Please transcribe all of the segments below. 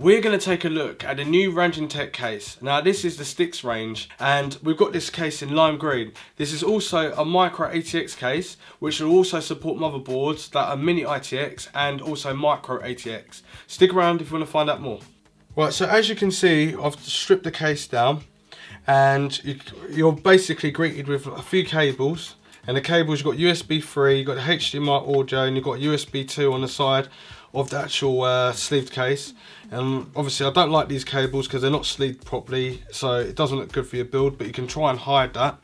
We're going to take a look at a new Raijintek case. Now this is the STYX range, and we've got this case in lime green. This is also a Micro ATX case, which will also support motherboards that are mini ATX and also Micro ATX. Stick around if you want to find out more. Right, so as you can see, I've stripped the case down, and you're basically greeted with a few cables. And the cables, you've got USB 3, you've got the HDMI audio, and you've got USB 2 on the side of the actual sleeved case. And obviously I don't like these cables because they're not sleeved properly, so it doesn't look good for your build, but you can try and hide that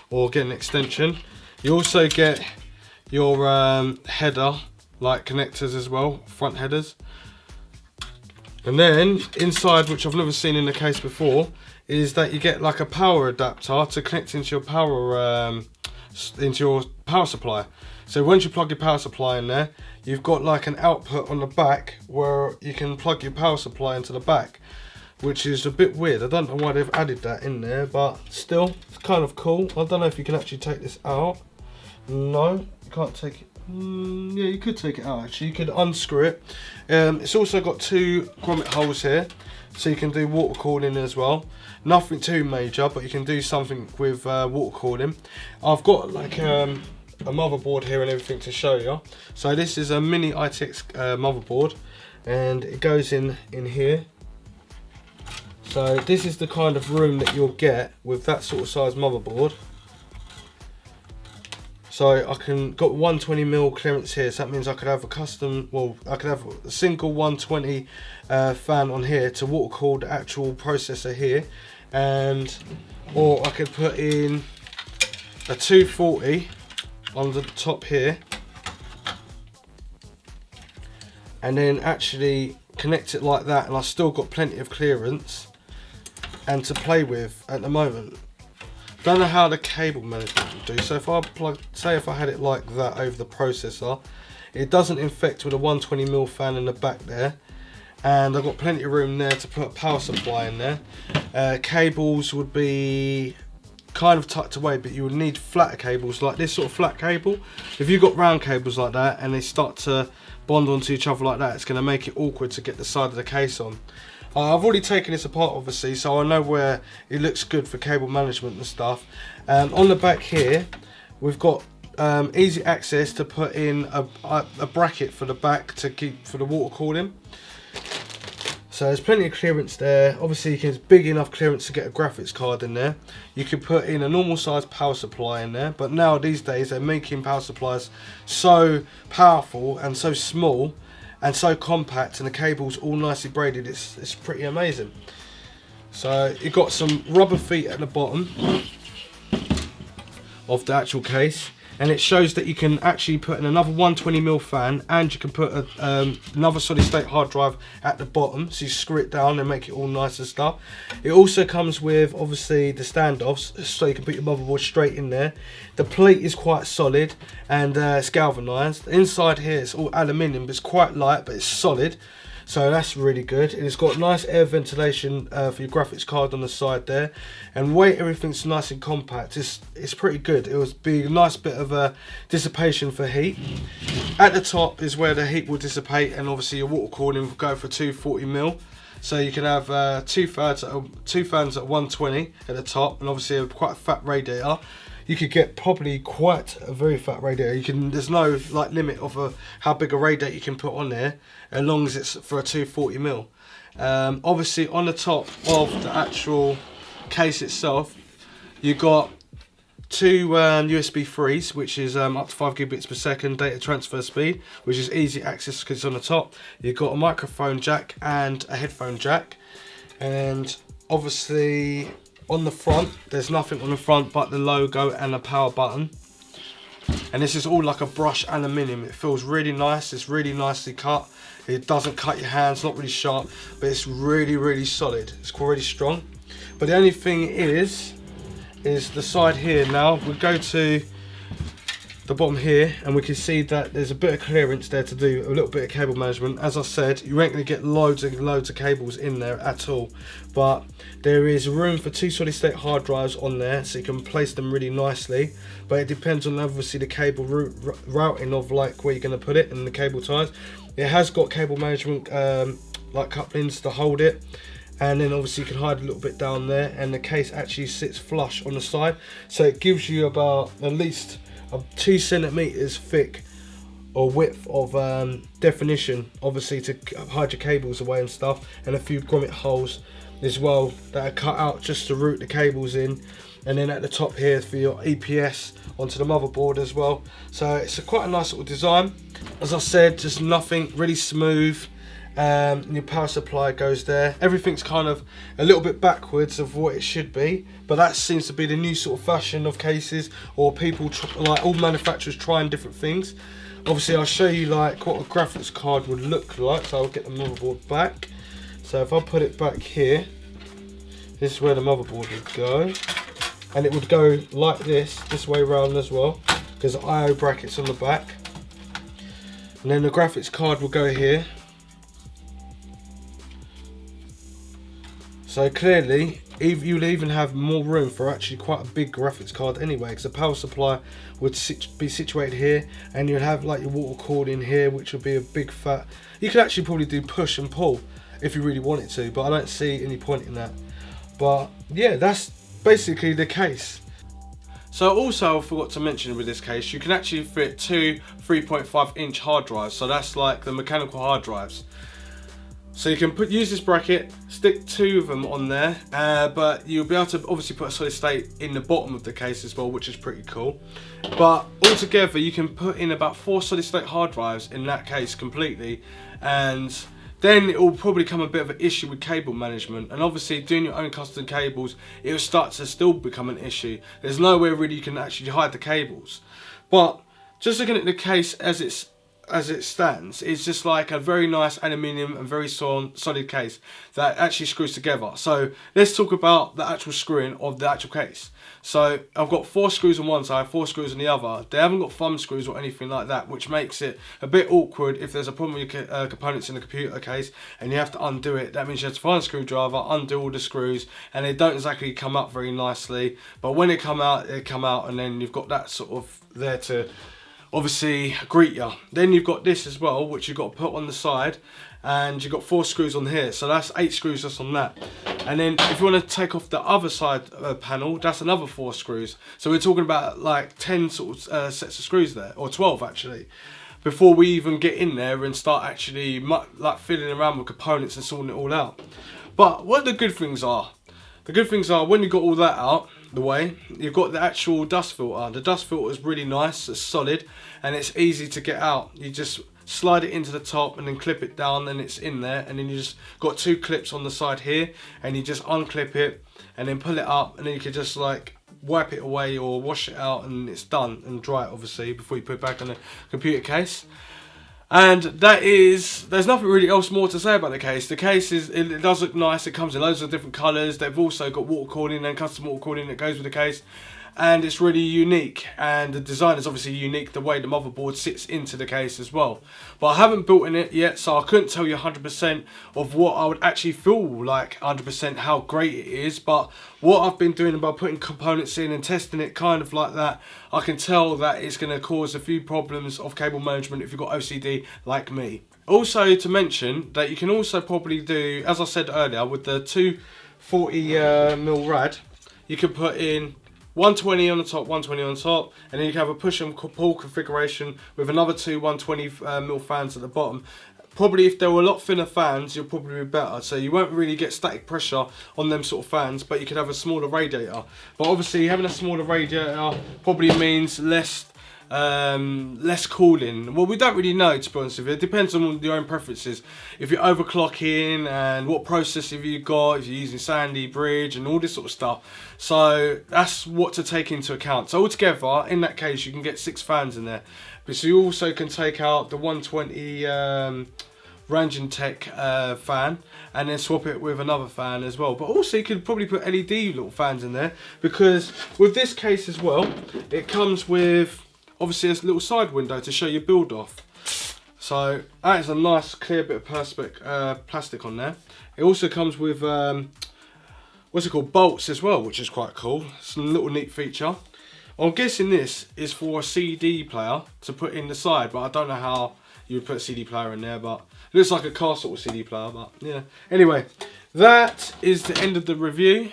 or get an extension. You also get your header like connectors as well, front headers. And then inside, which I've never seen in the case before, is that you get like a power adapter to connect into your power supply. So once you plug your power supply in there, you've got like an output on the back where you can plug your power supply into the back, which is a bit weird. I don't know why they've added that in there, but still, it's kind of cool. I don't know if you can actually take this out. No, you can't take it. Yeah, you could take it out actually. You could unscrew it. It's also got two grommet holes here, so you can do water cooling as well. Nothing too major, but you can do something with water cooling. I've got like a motherboard here and everything to show you. So this is a mini ATX motherboard, and it goes in here. So this is the kind of room that you'll get with that sort of size motherboard. So I got 120mm clearance here, so that means I could have a custom, well, I could have a single 120 fan on here to water cool the actual processor here, or I could put in a 240 on the top here, and then actually connect it like that, and I've still got plenty of clearance and to play with at the moment. Don't know how the cable management will do. So if I say if I had it like that over the processor, it doesn't infect with a 120mm fan in the back there, and I've got plenty of room there to put a power supply in there. Cables would be kind of tucked away, but you would need flatter cables like this sort of flat cable. If you've got round cables like that and they start to bond onto each other like that, it's going to make it awkward to get the side of the case on. I've already taken this apart obviously, so I know where it looks good for cable management and stuff. On the back here we've got easy access to put in a bracket for the back to keep for the water cooling. So there's plenty of clearance there. Obviously it's big enough clearance to get a graphics card in there. You could put in a normal size power supply in there, but now these days they're making power supplies so powerful and so small and so compact, and the cable's all nicely braided. It's pretty amazing. So you've got some rubber feet at the bottom of the actual case, and it shows that you can actually put in another 120mm fan, and you can put another solid state hard drive at the bottom, so you screw it down and make it all nice and stuff. It also comes with obviously the standoffs, so you can put your motherboard straight in there. The plate is quite solid and it's galvanized. Inside here it's all aluminium, but it's quite light, but it's solid, so that's really good. And it's got nice air ventilation for your graphics card on the side there, and weight, everything's nice and compact. It's pretty good. It would be a nice bit of a dissipation for heat. At the top is where the heat will dissipate, and obviously your water cooling will go for 240mm. So you can have two fans at 120 at the top, and obviously quite a fat radiator. You could get probably quite a very fat radiator. There's no like limit of how big a radiator you can put on there, as long as it's for a 240mm. Obviously on the top of the actual case itself, you got two USB 3s, which is up to 5 gigabits per second data transfer speed, which is easy access because it's on the top. You've got a microphone jack and a headphone jack, and obviously on the front there's nothing on the front but the logo and a power button, and this is all like a brushed aluminium. It feels really nice. It's really nicely cut. It doesn't cut your hands, not really sharp, but it's really solid. It's really strong. But the only thing is the side here. Now we go to the bottom here, and we can see that there's a bit of clearance there to do a little bit of cable management. As I said, you ain't going to get loads and loads of cables in there at all, but there is room for two solid state hard drives on there, so you can place them really nicely. But it depends on obviously the cable routing of like where you're going to put it and the cable ties. It has got cable management like couplings to hold it, and then obviously you can hide a little bit down there, and the case actually sits flush on the side, so it gives you about at least 2 centimeters thick or width of definition, obviously to hide your cables away and stuff, and a few grommet holes as well that are cut out just to route the cables in, and then at the top here for your EPS onto the motherboard as well. So it's quite a nice little design. As I said, just nothing, really smooth. Your power supply goes there. Everything's kind of a little bit backwards of what it should be, but that seems to be the new sort of fashion of cases, or people like all manufacturers trying different things. Obviously I'll show you like what a graphics card would look like, so I'll get the motherboard back. So if I put it back here, this is where the motherboard would go, and it would go like this way around as well, because the I/O brackets on the back, and then the graphics card will go here. So clearly you'll even have more room for actually quite a big graphics card anyway, because the power supply would be situated here, and you'll have like your water cord in here, which would be a big fat, you could actually probably do push and pull if you really wanted to, but I don't see any point in that. But yeah, that's basically the case. So also I forgot to mention with this case, you can actually fit 2 3.5-inch hard drives, so that's like the mechanical hard drives. So you can use this bracket, stick 2 of them on there, but you'll be able to obviously put a solid state in the bottom of the case as well, which is pretty cool. But altogether you can put in about 4 solid state hard drives in that case completely, and then it will probably come a bit of an issue with cable management, and obviously doing your own custom cables, it will start to still become an issue. There's nowhere really you can actually hide the cables. But just looking at the case as it stands, it's just like a very nice aluminium and very solid case that actually screws together. So let's talk about the actual screwing of the actual case. So I've got 4 screws on one side, 4 screws on the other. They haven't got thumb screws or anything like that, which makes it a bit awkward if there's a problem with your components in the computer case and you have to undo it. That means you have to find a screwdriver, undo all the screws, and they don't exactly come up very nicely. But when they come out, and then you've got that sort of there to obviously greet you. Then you've got this as well, which you've got to put on the side, and you've got 4 screws on here, so that's 8 screws just on that. And then if you want to take off the other side panel, that's another 4 screws. So we're talking about like 10 sort of sets of screws there, or 12 actually, before we even get in there and start actually like fiddling around with components and sorting it all out. But what the good things are? The good things are, when you've got all that out the way, you've got the actual dust filter. The dust filter is really nice, it's solid, and it's easy to get out. You just slide it into the top and then clip it down, and it's in there, and then you just got 2 clips on the side here, and you just unclip it and then pull it up, and then you can just like wipe it away or wash it out, and it's done, and dry it obviously before you put it back on the computer case. And that is, there's nothing really else more to say about the case. The case is, it does look nice, it comes in loads of different colours. They've also got water cooling and custom water cooling that goes with the case, and it's really unique, and the design is obviously unique, the way the motherboard sits into the case as well. But I haven't built in it yet, so I couldn't tell you 100% of what I would actually feel like 100% how great it is. But what I've been doing about putting components in and testing it kind of like that, I can tell that it's going to cause a few problems of cable management if you've got OCD like me. Also to mention that you can also probably do, as I said earlier, with the 240mm rad, you can put in 120 on the top, 120 on the top, and then you can have a push and pull configuration with another 2 120mm fans at the bottom. Probably if there were a lot thinner fans, you'll probably be better, so you won't really get static pressure on them sort of fans, but you could have a smaller radiator. But obviously having a smaller radiator probably means less cooling. Well, we don't really know, to be honest with you. It depends on your own preferences. If you're overclocking and what processor you've got, if you're using Sandy Bridge and all this sort of stuff. So that's what to take into account. So altogether, in that case, you can get 6 fans in there. But so you also can take out the 120 Raijintek fan and then swap it with another fan as well. But also you could probably put LED little fans in there, because with this case as well, it comes with obviously this little side window to show your build off. So that is a nice clear bit of plastic on there. It also comes with what's it called, bolts as well, which is quite cool. It's a little neat feature. I'm guessing this is for a CD player to put in the side, but I don't know how you would put a CD player in there, but It looks like a car sort of CD player, but yeah. Anyway, that is the end of the review.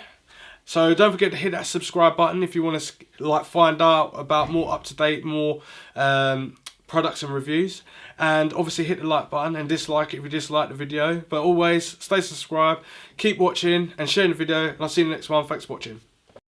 So don't forget to hit that subscribe button if you want to like find out about more up-to-date, more products and reviews. And obviously hit the like button and dislike it if you dislike the video. But always stay subscribed, keep watching and sharing the video. And I'll see you in the next one. Thanks for watching.